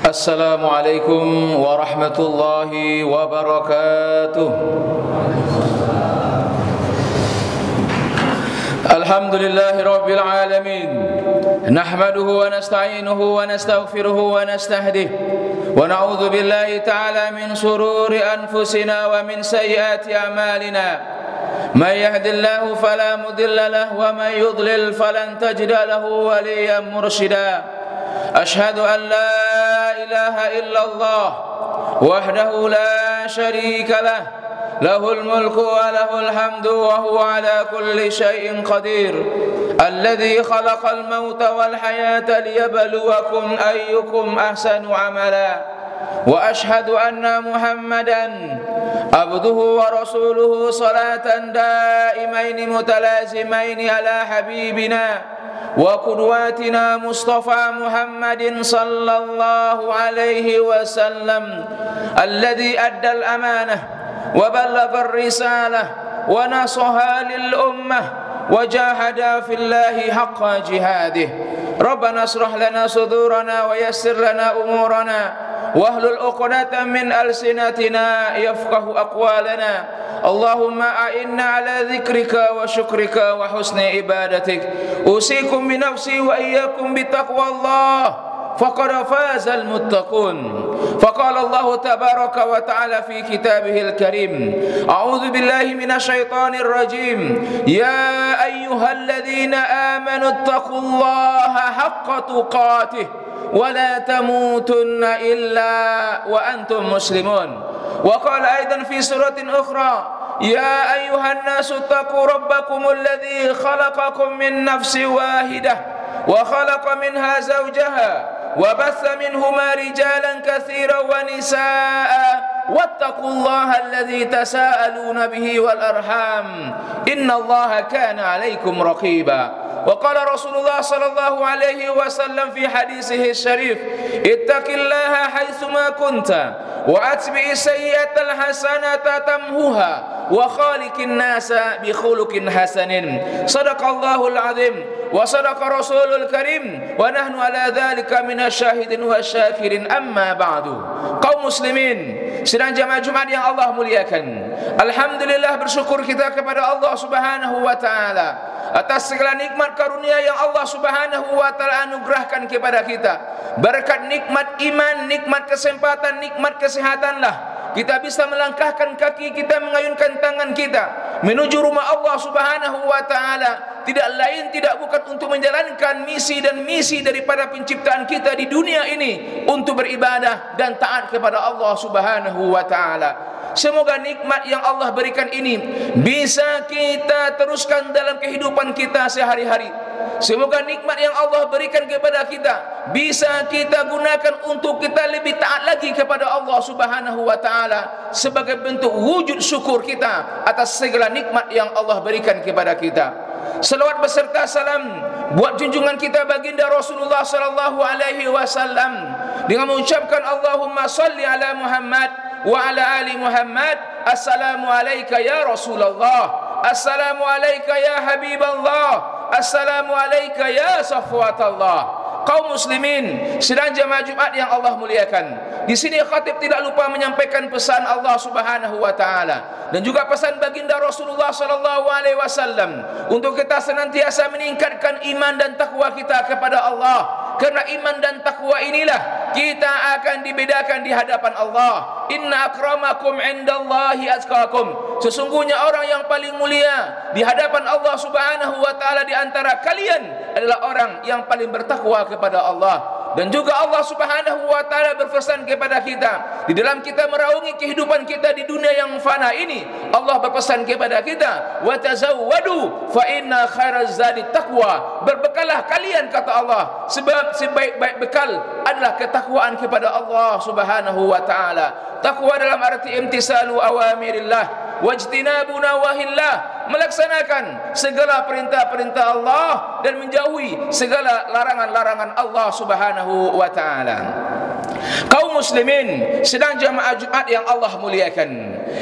Assalamualaikum warahmatullahi wabarakatuh. Alhamdulillahi rabbil alamin. Nahmaduhu wa nasta'inuhu wa nastaghfiruhu wa nastahdih. Wa na'udzu billahi ta'ala min shururi anfusina wa min sayyiati a'malina. May yahdihillahu fala mudilla lahu wa may yudlil falan tajida lahu waliyyan mursyida. أشهد أن لا إله إلا الله وحده لا شريك له له الملك وله الحمد وهو على كل شيء قدير الذي خلق الموت والحياة ليبلوكم أيكم أحسن عملا وأشهد أن محمدا عبده ورسوله صلاة دائمين متلازمين على حبيبنا وقدواتنا مصطفى محمد صلى الله عليه وسلم الذي أدى الأمانة وبلغ الرسالة ونصحها للأمة وجاهد في الله حق جهاده. ربنا اشرح لنا صدورنا ويسر لنا أمورنا واحلل عقدة من ألسنتنا يفقه أقوالنا. اللهم أعنا على ذكرك وشكرك وحسن عبادتك. أوصيكم بنفسي وإياكم بتقوى الله فقد فاز المتقون. فقال الله تبارك وتعالى في كتابه الكريم أعوذ بالله من الشيطان الرجيم يا أيها الذين آمنوا اتقوا الله حق تقاته ولا تموتن إلا وأنتم مسلمون. وقال أيضا في سورة أخرى يا أيها الناس اتقوا ربكم الذي خلقكم من نفس واحدة وخلق منها زوجها وبث منهما رجالا كثيرا ونساء واتقوا الله الذي تساءلون به والأرحام إن الله كان عليكم رقيبا. وقال رسول الله صلى الله عليه وسلم في حديثه الشريف اتق الله حيثما كنت وأتبع السيئة الحسنة تمحها وخالق الناس بخلق حسن. صدق الله العظيم وصدق رسول الكريم ونحن على ذلك من الشاهدين والشاكرين. أما بعد kaum muslimin sidang jamaah Jumat yang Allah muliakan, alhamdulillah bersyukur kita kepada Allah Subhanahu wa taala atas segala nikmat karunia yang Allah Subhanahu wa taala anugerahkan kepada kita. Berkat nikmat iman, nikmat kesempatan, nikmat kesehatanlah kita bisa melangkahkan kaki kita, mengayunkan tangan kita menuju rumah Allah Subhanahu wa taala. Tidak lain tidak bukan untuk menjalankan misi dan misi daripada penciptaan kita di dunia ini, untuk beribadah dan taat kepada Allah Subhanahu wa taala. Semoga nikmat yang Allah berikan ini bisa kita teruskan dalam kehidupan kita sehari-hari. Semoga nikmat yang Allah berikan kepada kita bisa kita gunakan untuk kita lebih taat lagi kepada Allah Subhanahu wa taala sebagai bentuk wujud syukur kita atas segala nikmat yang Allah berikan kepada kita. Selawat beserta salam buat junjungan kita baginda Rasulullah sallallahu alaihi wasallam dengan mengucapkan Allahumma salli ala Muhammad wa ala ali Muhammad. Assalamu alayka ya Rasulullah, assalamu alayka ya Habiballah, assalamu alayka ya Safwatallah. Kaum muslimin sidang jamaah Jumat yang Allah muliakan, di sini khatib tidak lupa menyampaikan pesan Allah Subhanahu wa taala dan juga pesan baginda Rasulullah sallallahu alaihi wasallam untuk kita senantiasa meningkatkan iman dan takwa kita kepada Allah. Karena iman dan takwa inilah kita akan dibedakan di hadapan Allah. Inna akramakum indallahi atqakum. Sesungguhnya orang yang paling mulia di hadapan Allah Subhanahu wa taala di antara kalian adalah orang yang paling bertakwa kepada Allah. Dan juga Allah Subhanahu wa taala berpesan kepada kita di dalam kita meraungi kehidupan kita di dunia yang fana ini. Allah berpesan kepada kita, "Wa tazawwadu fa inna khairaz zadi taqwa." Berbekalah kalian kata Allah, sebab sebaik-baik bekal adalah ketakwaan kepada Allah Subhanahu wa taala. Takwa dalam arti imtisalu awamirillah wajtinabu nawahillah, melaksanakan segala perintah-perintah Allah dan menjauhi segala larangan-larangan Allah Subhanahu wa taala. Kaum muslimin sedang jamaah Jumat yang Allah muliakan,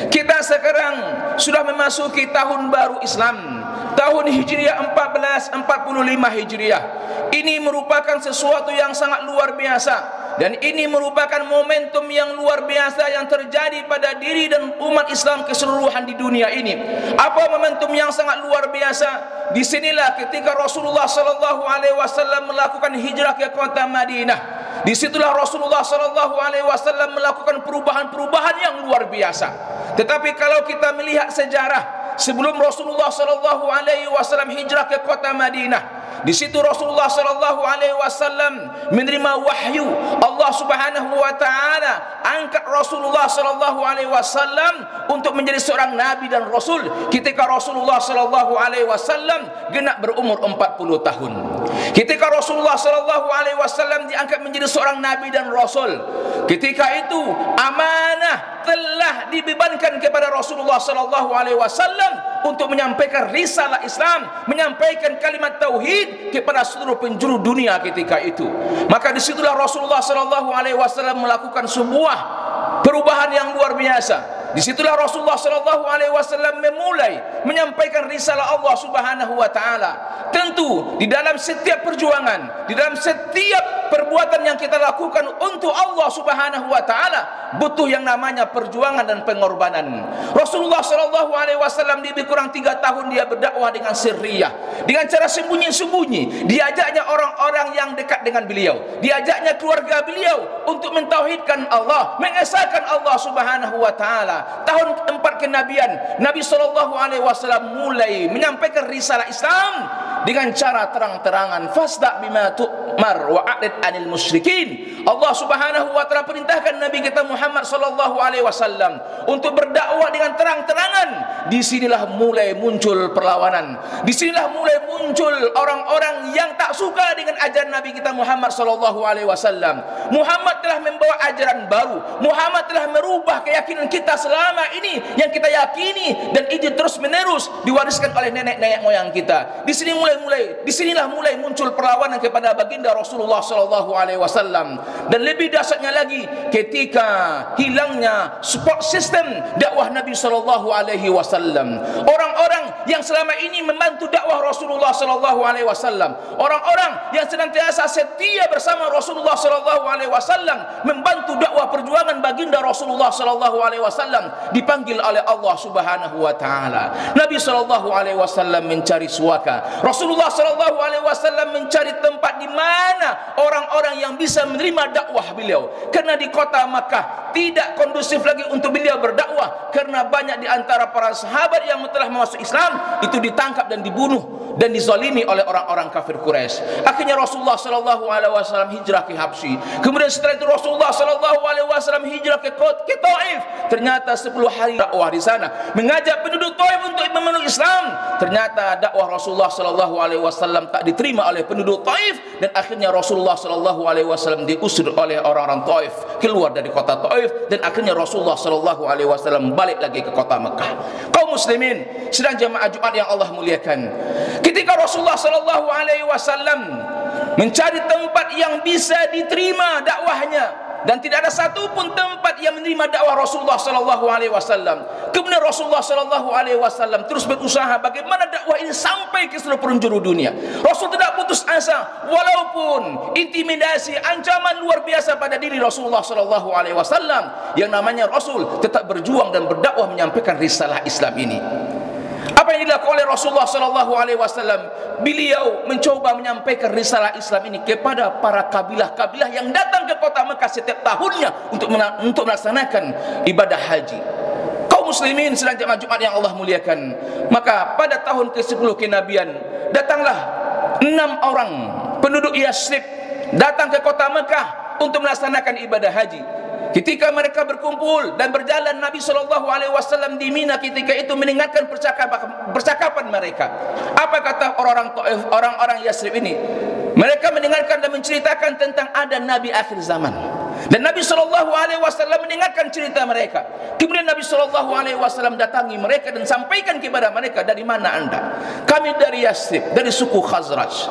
kita sekarang sudah memasuki tahun baru Islam, tahun Hijriah 1445 Hijriah. Ini merupakan sesuatu yang sangat luar biasa Dan ini merupakan momentum yang luar biasa yang terjadi pada diri dan umat Islam keseluruhan di dunia ini. Apa momentum yang sangat luar biasa? Disinilah ketika Rasulullah sallallahu alaihi wasallam melakukan hijrah ke kota Madinah. Disitulah Rasulullah sallallahu alaihi wasallam melakukan perubahan-perubahan yang luar biasa. Tetapi kalau kita melihat sejarah sebelum Rasulullah sallallahu alaihi wasallam hijrah ke kota Madinah, di situ Rasulullah sallallahu alaihi wasallam menerima wahyu. Allah Subhanahu wa taala angkat Rasulullah sallallahu alaihi wasallam untuk menjadi seorang nabi dan rasul ketika Rasulullah sallallahu alaihi wasallam genap berumur 40 tahun. Ketika Rasulullah sallallahu alaihi wasallam diangkat menjadi seorang nabi dan rasul, ketika itu amanah telah dibebankan kepada Rasulullah sallallahu alaihi wasallam untuk menyampaikan risalah Islam, menyampaikan kalimat tauhid kepada seluruh penjuru dunia ketika itu. Maka disitulah Rasulullah sallallahu alaihi wasallam melakukan sebuah perubahan yang luar biasa. Disitulah Rasulullah sallallahu alaihi wasallam memulai menyampaikan risalah Allah Subhanahu wa taala. Tentu di dalam setiap perjuangan, di dalam setiap perbuatan yang kita lakukan untuk Allah Subhanahu wa taala butuh yang namanya perjuangan dan pengorbanan. Rasulullah sallallahu alaihi wasallam lebih kurang 3 tahun dia berdakwah dengan sirriyah, dengan cara sembunyi-sembunyi. Diajaknya orang-orang yang dekat dengan beliau, diajaknya keluarga beliau untuk mentauhidkan Allah, mengesahkan Allah Subhanahu wa taala. Tahun 4 kenabian, Nabi sallallahu alaihi wasallam mulai menyampaikan risalah Islam dengan cara terang-terangan. Fasda' bima tu'mar wa a'rid 'anil musyrikin. Allah Subhanahu wa taala perintahkan Nabi kita Muhammad sallallahu alaihi wasallam untuk berdakwah dengan terang-terangan. Di sinilah mulai muncul perlawanan. Di sinilah mulai muncul orang-orang yang tak suka dengan ajaran Nabi kita Muhammad sallallahu alaihi wasallam. Muhammad telah membawa ajaran baru. Muhammad telah merubah keyakinan kita selama ini yang kita yakini, dan itu terus menerus diwariskan oleh nenek-nenek moyang kita. Disinilah mulai muncul perlawanan kepada baginda Rasulullah sallallahu alaihi wasallam. Dan lebih dahsyatnya lagi ketika hilangnya support system dakwah Nabi sallallahu alaihi wasallam. Orang-orang yang selama ini membantu dakwah Rasulullah sallallahu alaihi wasallam, orang-orang yang senantiasa setia bersama Rasulullah sallallahu alaihi wasallam membantu dakwah perjuangan baginda Rasulullah sallallahu alaihi wasallam, dipanggil oleh Allah Subhanahu wa taala. Nabi sallallahu alaihi wasallam mencari suaka. Rasulullah sallallahu alaihi wasallam mencari tempat di mana orang-orang yang bisa menerima dakwah beliau. Karena di kota Makkah tidak kondusif lagi untuk beliau berdakwah, karena banyak di antara para sahabat yang telah masuk Islam itu ditangkap dan dibunuh dan dizalimi oleh orang-orang kafir Quraisy. Akhirnya Rasulullah sallallahu alaihi wasallam hijrah ke Habsyi. Kemudian setelah itu Rasulullah sallallahu alaihi wasallam hijrah ke Taif. Ternyata 10 hari dakwah di sana, mengajak penduduk Taif untuk memeluk Islam. Ternyata dakwah Rasulullah sallallahu alaihi wasallam tak diterima oleh penduduk Taif, dan akhirnya Rasulullah sallallahu alaihi wasallam diusir oleh orang-orang Taif keluar dari kota Taif, dan akhirnya Rasulullah sallallahu alaihi wasallam balik lagi ke kota Mekah. Kaum muslimin sedang jemaah Jumat yang Allah muliakan, ketika Rasulullah sallallahu alaihi wasallam mencari tempat yang bisa diterima dakwahnya, dan tidak ada satu pun tempat yang menerima dakwah Rasulullah sallallahu alaihi wasallam. Kemudian Rasulullah sallallahu alaihi wasallam terus berusaha bagaimana dakwah ini sampai ke seluruh penjuru dunia. Rasul tidak putus asa walaupun intimidasi, ancaman luar biasa pada diri Rasulullah sallallahu alaihi wasallam. Yang namanya Rasul tetap berjuang dan berdakwah menyampaikan risalah Islam ini. Apa yang dilakukan oleh Rasulullah sallallahu alaihi wasallam? Beliau mencoba menyampaikan risalah Islam ini kepada para kabilah-kabilah yang datang ke kota Mekah setiap tahunnya untuk melaksanakan ibadah haji. Kaum muslimin sedang jemaah Jumat yang Allah muliakan, maka pada tahun ke-10 kenabian datanglah 6 orang penduduk Yasrib datang ke kota Mekah untuk melaksanakan ibadah haji. Ketika mereka berkumpul dan berjalan, Nabi sallallahu alaihi wasallam di Mina ketika itu mendengarkan percakapan mereka. Apa kata orang-orang Taif, orang-orang Yasrib ini? Mereka mendengarkan dan menceritakan tentang ada nabi akhir zaman. Dan Nabi sallallahu alaihi wasallam mendengarkan cerita mereka. Kemudian Nabi sallallahu alaihi wasallam datangi mereka dan sampaikan kepada mereka, "Dari mana Anda?" "Kami dari Yasrib, dari suku Khazraj."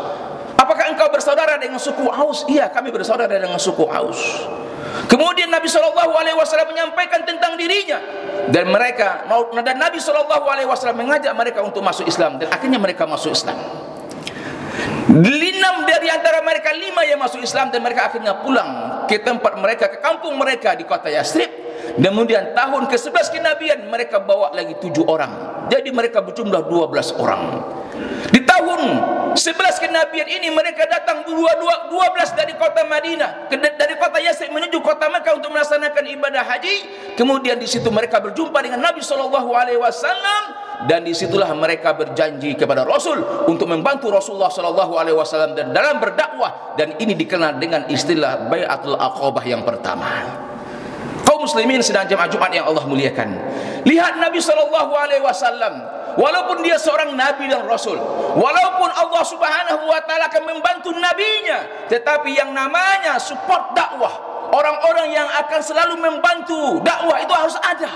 "Apakah engkau bersaudara dengan suku Aus?" "Iya, kami bersaudara dengan suku Aus." Kemudian Nabi sallallahu alaihi wasallam menyampaikan tentang dirinya, dan Nabi sallallahu alaihi wasallam mengajak mereka untuk masuk Islam, dan akhirnya mereka masuk Islam. 6 dari di antara mereka 5 yang masuk Islam dan mereka akhirnya pulang ke tempat mereka, ke kampung mereka di kota Yathrib. Kemudian tahun ke-11 kenabian mereka bawa lagi 7 orang. Jadi mereka berjumlah 12 orang. Di tahun 11 kenabian ini mereka datang 12 dari kota Madinah, dari kota Yathrib menuju kota Mekah untuk melaksanakan ibadah haji. Kemudian di situ mereka berjumpa dengan Nabi SAW, dan disitulah mereka berjanji kepada Rasul untuk membantu Rasulullah SAW dan dalam berdakwah, dan ini dikenal dengan istilah Bai'atul Aqabah yang pertama. Kaum muslimin sedang jemaah Jumat yang Allah muliakan, lihat Nabi SAW, walaupun dia seorang nabi dan rasul, walaupun Allah Subhanahu wa taala akan membantu nabinya, tetapi yang namanya support dakwah, orang-orang yang akan selalu membantu dakwah itu harus ada.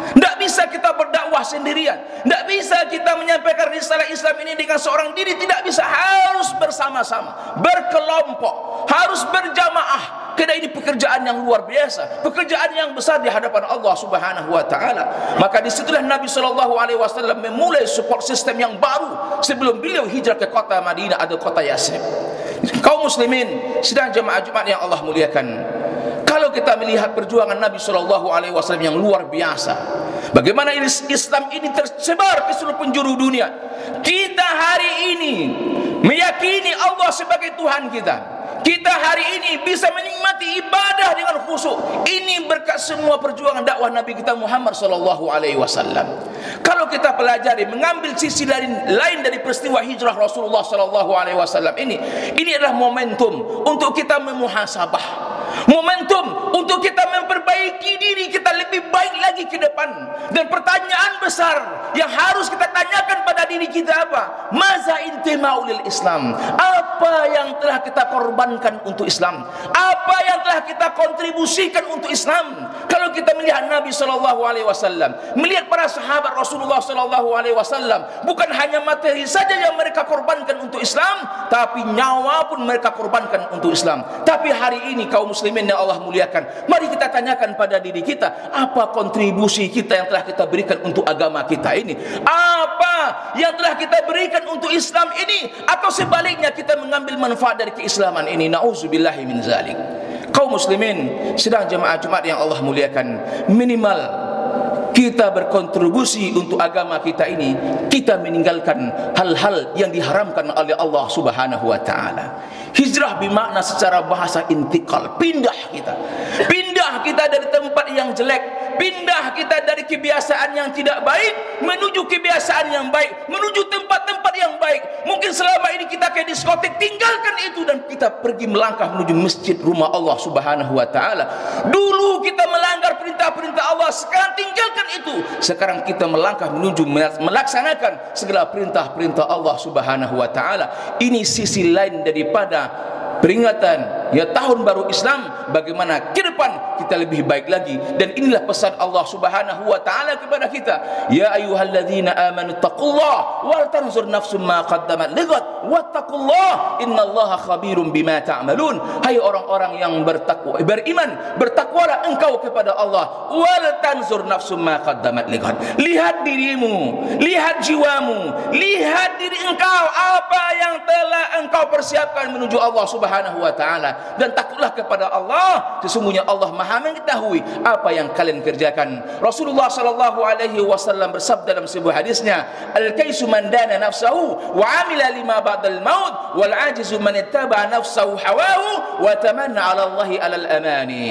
Tidak bisa kita berdakwah sendirian, tidak bisa kita menyampaikan risalah Islam ini dengan seorang diri, tidak bisa, harus bersama-sama, berkelompok, harus berjamaah. Karena ini pekerjaan yang luar biasa, pekerjaan yang besar di hadapan Allah Subhanahu wa taala. Maka disitulah Nabi SAW memulai support system yang baru sebelum beliau hijrah ke kota Madinah atau kota Yathrib. Kaum muslimin sedang jemaah Jumat yang Allah muliakan, kalau kita melihat perjuangan Nabi SAW yang luar biasa, bagaimana Islam ini tersebar ke seluruh penjuru dunia, kita hari ini meyakini Allah sebagai Tuhan kita. Kita hari ini bisa menikmati ibadah dengan khusyuk. Ini berkat semua perjuangan dakwah Nabi kita Muhammad SAW. Kalau kita pelajari, mengambil sisi lain dari peristiwa hijrah Rasulullah SAW ini adalah momentum untuk kita memuhasabah, momentum untuk kita memperbaiki diri kita lebih baik lagi ke depan. Dan pertanyaan besar yang harus kita tanyakan pada diri kita apa? Maza intima'u lil Islam? Apa yang telah kita korbankan untuk Islam? Apa yang telah kita kontribusikan untuk Islam? Kalau kita melihat Nabi SAW, melihat para sahabat Rasulullah SAW, bukan hanya materi saja yang mereka korbankan untuk Islam, tapi nyawa pun mereka korbankan untuk Islam. Tapi hari ini kaum muslimin yang Allah muliakan, mari kita tanyakan pada diri kita, apa kontribusi kita yang telah kita berikan untuk agama kita ini? Apa yang telah kita berikan untuk Islam ini? Atau sebaliknya kita mengambil manfaat dari keislaman ini? Na'udzubillahi min zalik. Kaum muslimin sedang jemaah Jumat yang Allah muliakan, minimal kita berkontribusi untuk agama kita ini, kita meninggalkan hal-hal yang diharamkan oleh Allah Subhanahu wa taala. Hijrah bermakna secara bahasa intikal, pindah kita dari tempat yang jelek, pindah kita dari kebiasaan yang tidak baik menuju kebiasaan yang baik, menuju tempat-tempat yang baik. Mungkin selama ini kita ke diskotik, tinggalkan itu dan kita pergi melangkah menuju masjid rumah Allah Subhanahu wa taala. Dulu kita melanggar perintah-perintah Allah, sekarang tinggalkan itu. Sekarang kita melangkah menuju melaksanakan segala perintah-perintah Allah Subhanahu wa taala. Ini sisi lain daripada peringatan ya tahun baru Islam, bagaimana ke depan kita lebih baik lagi. Dan inilah pesan Allah Subhanahu wa taala kepada kita, ya ayyuhalladzina amanu taqullaha wal tanzur nafsum ma qaddamat lighad wattaqullaha innallaha khabirum bima ta'malun. Hai orang-orang yang bertakwa, beriman, bertakwalah engkau kepada Allah, wal tanzur nafsum ma qaddamat lighad. Lihat dirimu, lihat jiwamu, lihat diri engkau, apa yang telah engkau persiapkan menuju Allah Subhanahu wa taala, dan takutlah kepada Allah, sesungguhnya Allah Maha mengetahui apa yang kalian kerjakan. Rasulullah sallallahu alaihi wasallam bersabda dalam sebuah hadisnya, al-kaisu man dana nafsahu wa amila lima ba'dal maut wal ajizu man ittaba nafsahu hawahu wa tamanna 'ala Allahi 'alal amani.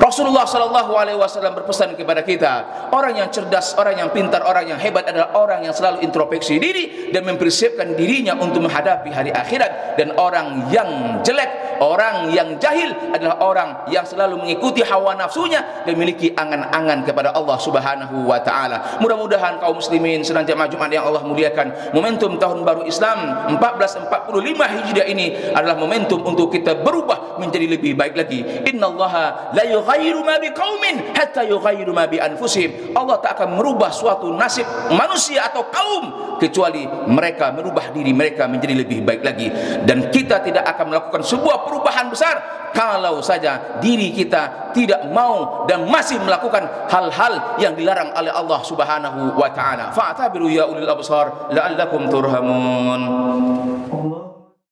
Rasulullah sallallahu alaihi wasallam berpesan kepada kita, orang yang cerdas, orang yang pintar, orang yang hebat adalah orang yang selalu introspeksi diri dan mempersiapkan dirinya untuk menghadapi hari akhirat. Dan orang yang jelek, orang yang jahil adalah orang yang selalu mengikuti hawa nafsunya dan memiliki angan-angan kepada Allah Subhanahu wa taala. Mudah-mudahan kaum muslimin sedang jemaah Jumat yang Allah muliakan, momentum tahun baru Islam 1445 Hijriah ini adalah momentum untuk kita berubah menjadi lebih baik lagi. Innallaha la yughayyiru ma biqaumin hatta yughayyiru ma bi anfusihim. Allah tak akan merubah suatu nasib manusia atau kaum kecuali mereka merubah diri mereka menjadi lebih baik lagi. Dan kita tidak akan melakukan sebuah perubahan besar kalau saja diri kita tidak mau dan masih melakukan hal-hal yang dilarang oleh Allah Subhanahu wa taala. Fa'tabiru ya ulil absar la'allakum turhamun.